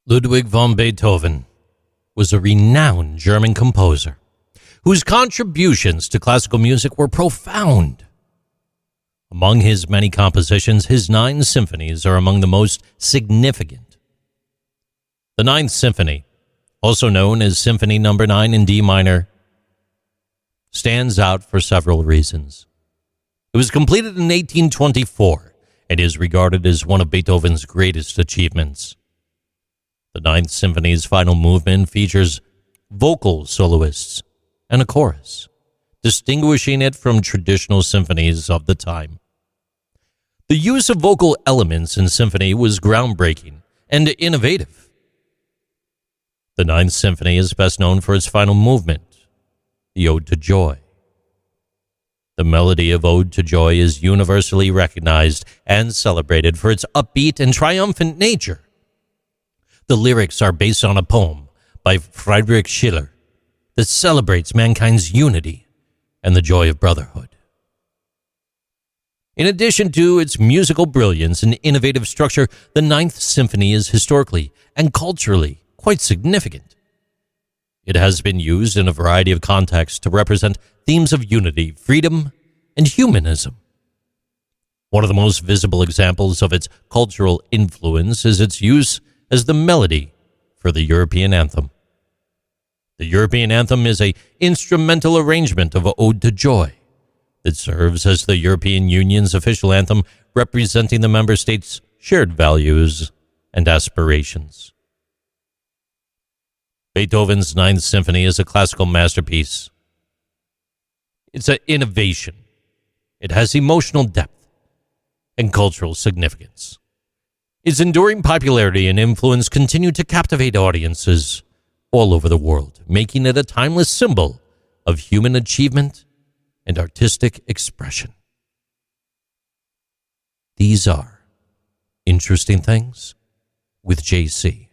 Ludwig von Beethoven was a renowned German composer whose contributions to classical music were profound. Among his many compositions, his 9 symphonies are among the most significant. The Ninth Symphony, also known as Symphony No. 9 in D minor, stands out for several reasons. It was completed in 1824 and is regarded as one of Beethoven's greatest achievements. The Ninth Symphony's final movement features vocal soloists and a chorus, distinguishing it from traditional symphonies of the time. The use of vocal elements in symphony was groundbreaking and innovative. The Ninth Symphony is best known for its final movement, the Ode to Joy. The melody of Ode to Joy is universally recognized and celebrated for its upbeat and triumphant nature. The lyrics are based on a poem by Friedrich Schiller that celebrates mankind's unity and the joy of brotherhood. In addition to its musical brilliance and innovative structure, the Ninth Symphony is historically and culturally quite significant. It has been used in a variety of contexts to represent themes of unity, freedom, and humanism. One of the most visible examples of its cultural influence is its use as the melody for the European Anthem. The European Anthem is an instrumental arrangement of Ode to Joy that serves as the European Union's official anthem, representing the member states' shared values and aspirations. Beethoven's Ninth Symphony is a classical masterpiece. It's an innovation. It has emotional depth and cultural significance. Its enduring popularity and influence continue to captivate audiences all over the world, making it a timeless symbol of human achievement and artistic expression. These are Interesting Things with JC.